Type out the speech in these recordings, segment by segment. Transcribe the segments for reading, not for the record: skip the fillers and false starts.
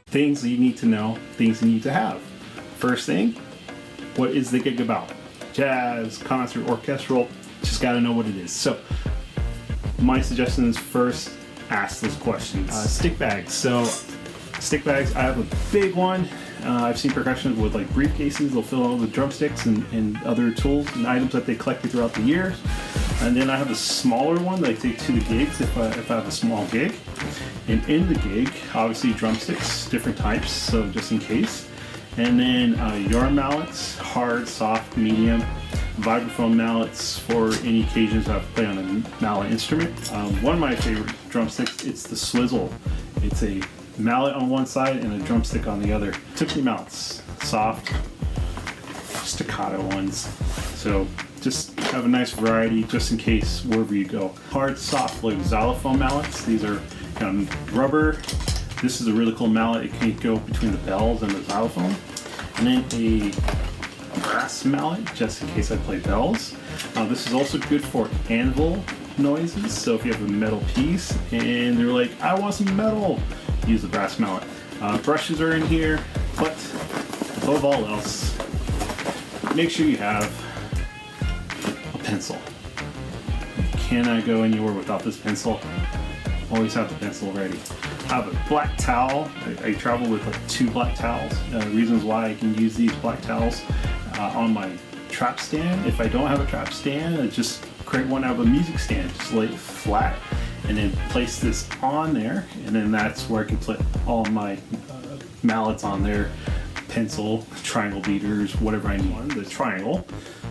Things that you need to know, things you need to have. First thing, what is the gig about? Jazz, concert, orchestral, just gotta know what it is. So my suggestion is first ask those questions. Stick bags. So stick bags, I have a big one. I've seen percussionists with like briefcases, they'll fill all the drumsticks and other tools and items that they collected throughout the years. And then I have a smaller one that I take to the gigs if I have a small gig. And in the gig, obviously drumsticks, different types, so just in case. And then yarn mallets, hard, soft, medium, vibraphone mallets for any occasions I have to play on a mallet instrument. One of my favorite drumsticks, it's the swizzle. It's a mallet on one side and a drumstick on the other. Typically mallets, soft, staccato ones. So just have a nice variety just in case wherever you go. Hard, soft, like xylophone mallets. These are kind of rubber. This is a really cool mallet. It can go between the bells and the xylophone. And then a brass mallet, just in case I play bells. This is also good for anvil noises. So if you have a metal piece and they're like, I want some metal, use the brass mallet. Brushes are in here, but above all else, make sure you have a pencil. You cannot go anywhere without this pencil. Always have the pencil ready. I have a black towel. I travel with like 2 black towels. Reasons why I can use these black towels on my trap stand. If I don't have a trap stand, I just create one out of a music stand. Just lay it flat and then place this on there, and then that's where I can put all my mallets on there. Pencil, triangle beaters, whatever I need. The triangle,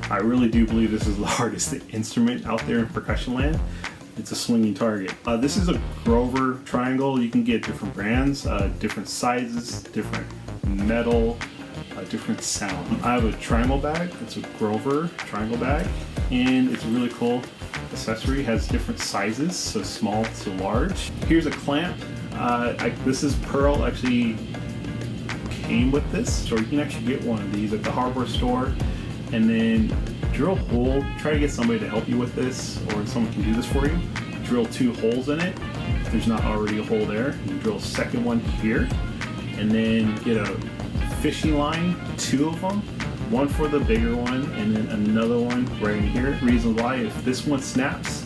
I really do believe this is the hardest instrument out there in percussion land. It's a swinging target. This is a Grover triangle. You can get different brands, different sizes, different metal, different sound. I have a triangle bag. It's a Grover triangle bag, and it's a really cool accessory. It has different sizes, so small to large. Here's a clamp. This is Pearl, actually came with this, so you can actually get one of these at the hardware store, and then drill a hole. Try to get somebody to help you with this, or someone can do this for you. Drill 2 holes in it if there's not already a hole there. You drill a second one here, and then get a fishing line, 2 of them, one for the bigger one and then another one right in here. Reason why, if this one snaps,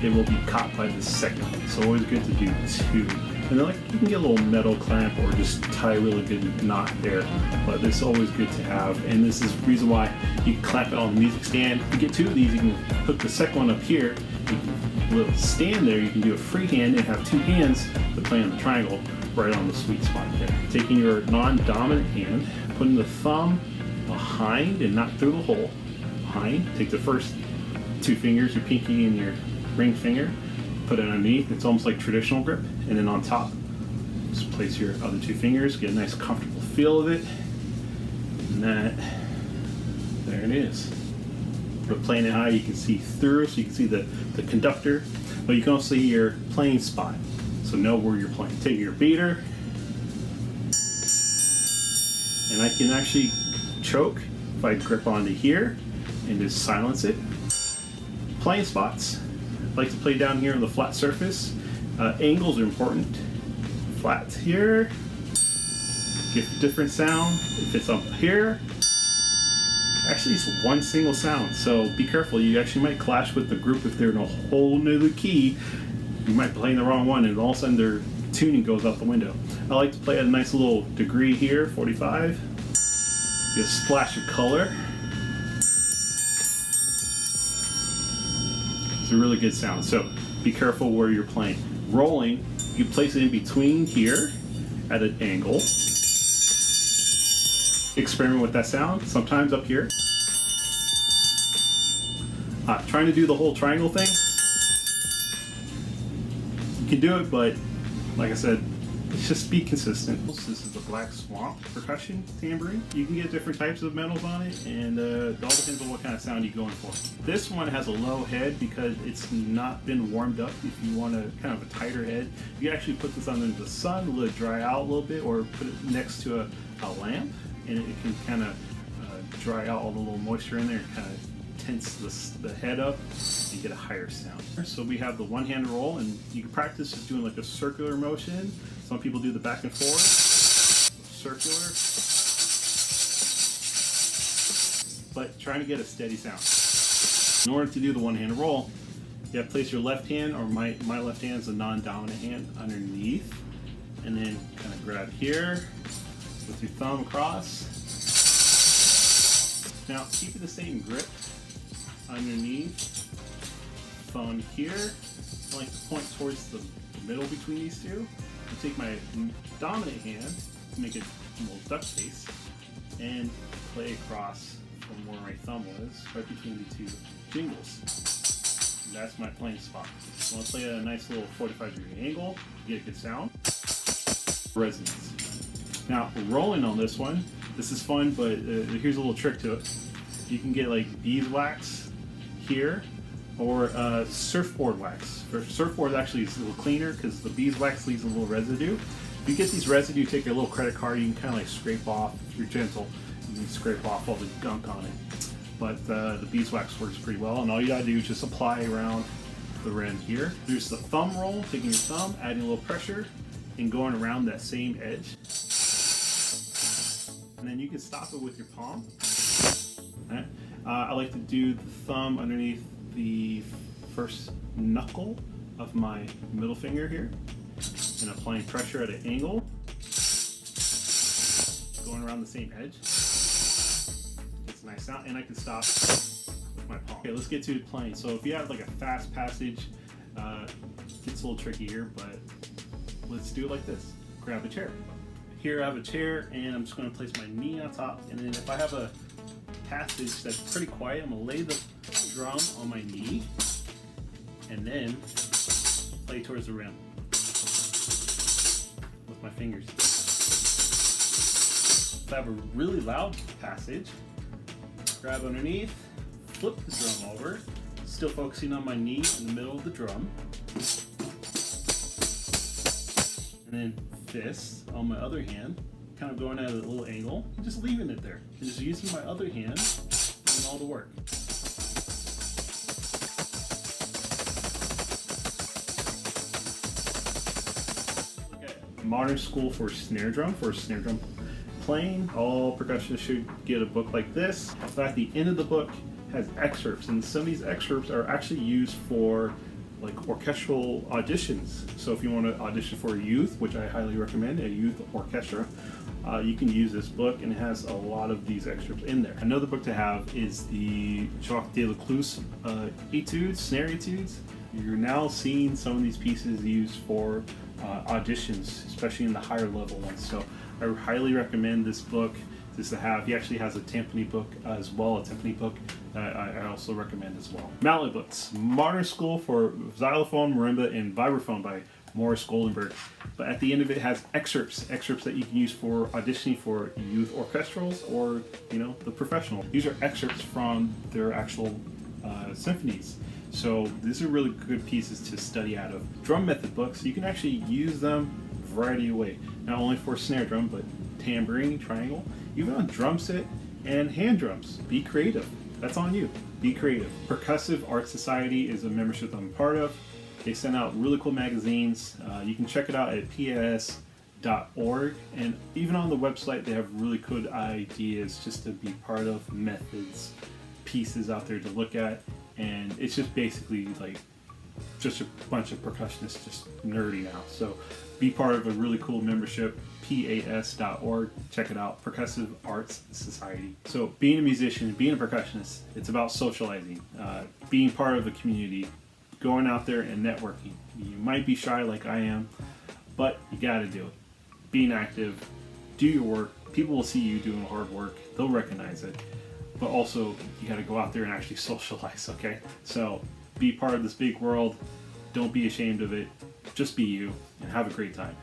it will be caught by the second one. So always good to do 2. And then you can get a little metal clamp or just tie a really good knot there, but this is always good to have. And this is the reason why you can clamp it on the music stand. You get 2 of these, you can hook the second one up here. You can little stand there, you can do a freehand and have 2 hands to play on the triangle right on the sweet spot there. Taking your non-dominant hand, putting the thumb behind and not through the hole, behind. Take the first 2 fingers, your pinky and your ring finger, put it underneath. It's almost like traditional grip, and then on top just place your other 2 fingers, get a nice comfortable feel of it, and there it is. But playing it high, you can see through, so you can see the conductor, but you can also see your playing spot, so know where you're playing. Take your beater, and I can actually choke if I grip onto here and just silence it. Playing spots, I like to play down here on the flat surface. Angles are important. Flat here, get a different sound. If it's up here, actually it's one single sound, so be careful. You actually might clash with the group if they're in a whole new key. You might play in the wrong one and all of a sudden their tuning goes out the window. I like to play at a nice little degree here, 45. Get a splash of color. It's a really good sound, so be careful where you're playing. Rolling, you place it in between here at an angle. Experiment with that sound, sometimes up here. Trying to do the whole triangle thing. You can do it, but like I said, just be consistent. This is the Black Swamp percussion tambourine. You can get different types of metals on it, and it all depends on what kind of sound you're going for. This one has a low head because it's not been warmed up. If you want a kind of a tighter head, you can actually put this under the sun, let it dry out a little bit, or put it next to a lamp, and it can kind of dry out all the little moisture in there and kind of tense the head up and get a higher sound. So we have the one-hand roll, and you can practice just doing like a circular motion. Some people do the back and forth. circular, but trying to get a steady sound. In order to do the one-handed roll, you have to place your left hand, or my left hand is a non-dominant hand, underneath, and then kind of grab here with your thumb across. Now keep it the same grip underneath, thumb here. I like to point towards the middle between these two. I take my dominant hand, make a little duck face, and play across from where my thumb was, right between the two jingles. And that's my playing spot. I want to play at a nice little 45-degree angle to get a good sound. Resonance. Now, rolling on this one, this is fun, but here's a little trick to it. You can get like beeswax here, or surfboard wax. For surfboard, actually, it's a little cleaner because the beeswax leaves a little residue. If you get these residue, take your little credit card, you can kind of like scrape off, if you're gentle, you can scrape off all the gunk on it. But the beeswax works pretty well, and all you gotta do is just apply around the rim here. There's the thumb roll, taking your thumb, adding a little pressure, and going around that same edge. And then you can stop it with your palm. Right. I like to do the thumb underneath the first knuckle of my middle finger here, and applying pressure at an angle, going around the same edge. It's a nice sound, and I can stop with my palm. Okay, let's get to playing. So if you have like a fast passage, it gets a little tricky here, but let's do it like this. Grab a chair. Here I have a chair, and I'm just going to place my knee on top, and then if I have a passage that's pretty quiet, I'm going to lay the drum on my knee, and then play towards the rim with my fingers. If I have a really loud passage, grab underneath, flip the drum over, still focusing on my knee in the middle of the drum, and then fist on my other hand, kind of going at a little angle, and just leaving it there, and just using my other hand doing all the work. Look at Modern School for Snare Drum, playing. All percussionists should get a book like this. In fact, the end of the book has excerpts, and some of these excerpts are actually used for like orchestral auditions. So if you want to audition for a youth, which I highly recommend, a youth orchestra, you can use this book, and it has a lot of these excerpts in there. Another book to have is the Jacques Delacroix Etudes, Snare Etudes. You're now seeing some of these pieces used for auditions, especially in the higher level ones. So I highly recommend this book just to have. He actually has a timpani book as well, a timpani book that I also recommend as well. Mallet books, Modern School for Xylophone, Marimba, and Vibraphone by Morris Goldenberg. But at the end of it has excerpts that you can use for auditioning for youth orchestrals, or the professional. These are excerpts from their actual symphonies. So these are really good pieces to study out of. Drum method books, you can actually use them a variety of ways. Not only for snare drum, but tambourine, triangle, even on drum set and hand drums. Be creative. That's on you. Be creative. Percussive Art Society is a membership I'm part of. They send out really cool magazines. You can check it out at pas.org, and even on the website they have really good ideas just to be part of, methods, pieces out there to look at, and it's just basically like just a bunch of percussionists just nerding out. So be part of a really cool membership, pas.org. Check it out, Percussive Arts Society. So being a musician, being a percussionist, it's about socializing, being part of a community, going out there and networking. You might be shy like I am, but you gotta do it. Being active, do your work. People will see you doing hard work. They'll recognize it. But also, you gotta go out there and actually socialize, okay? So be part of this big world. Don't be ashamed of it. Just be you and have a great time.